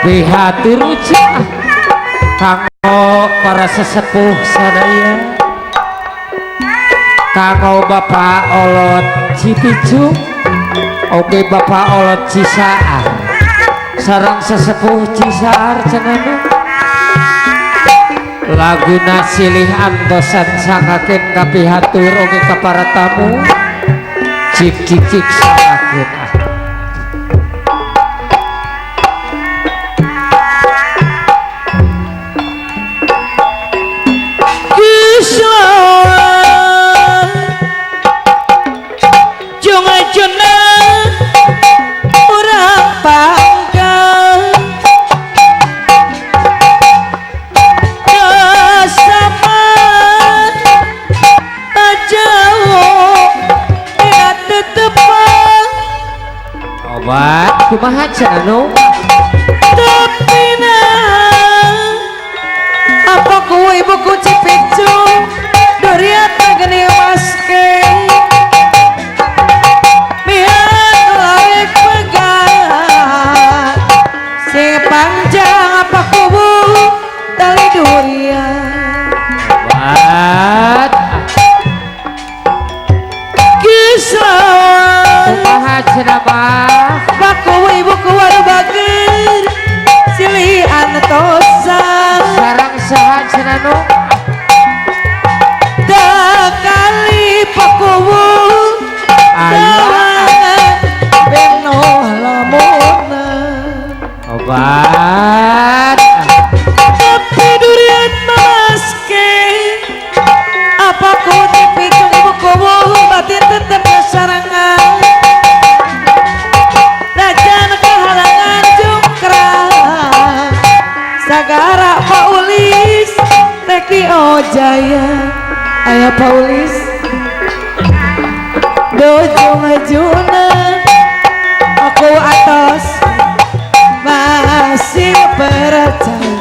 Pihatur ucap kanggo para sesepuh sadaya, kanggo Bapak Olot Cipicuk, oke Bapak Olot Cisaar, sareng sesepuh Cisaar cenah laguna silih antosan sangakeun ka pihatur oke ka para tamu cik sangakeun obat kumaha cenah Tepina apa ku ibuku Cipicuk duriata geni maske biar larik pegang sing panjang apa kubu tali durian obat kisah kumaha cenah baku ibuku waduh bager silih antosan sareng saha cenah nu kali pakuwu beno lamona obat tapi durian maske apa ku Cipicuk ibu kubu batin tetep kesarangan rajan kehalangan jungkrang sagara Paulis Reki Ojaya ayah Paulis dojo ngajuna aku atas masih percaya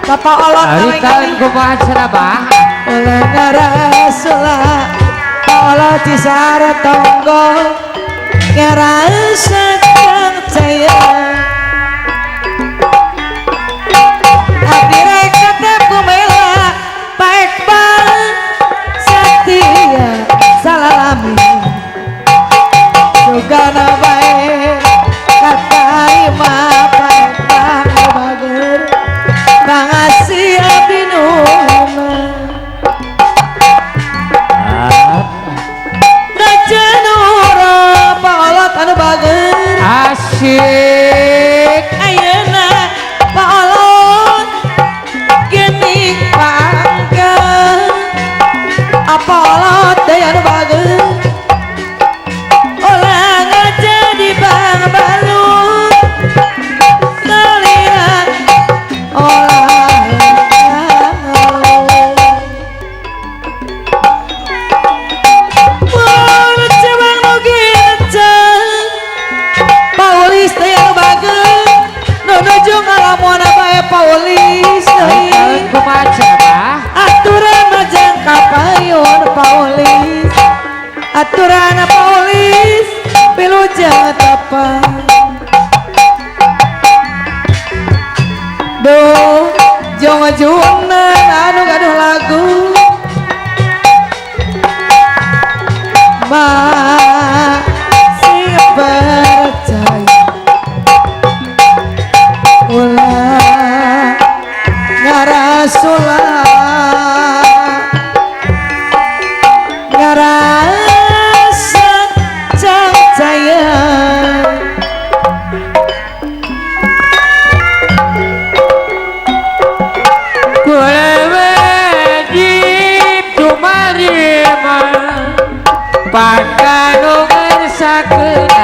Bapak Olot ari kalian kumaha cenah bah oleh ngarasula Pak Olot Cisaar tonggo ngarasa kang caya akhirnya ketemu mela Pak Iqbal setia salalami juga nabae kata ima Pak Iqbal bager pangasih abdi nuhuna Raja Nura Pak Olot anu bager asyik ayeuna Pak Olot geni pangga apa Olot daya anu bager olah ngajadi bang balut kalian olah wala cebang nugi encang Paulis daya anu bager nuju ngalamun bae Paulis ari kalian kumaha cenah bah aturan majang kapayun Paulis aturan Paulis pilujang tapang duh jong junan anu gaduh lagu masih percaya ulah ngarasula ngarasa cacaya kula wajib tumarima pakanu ngersakeun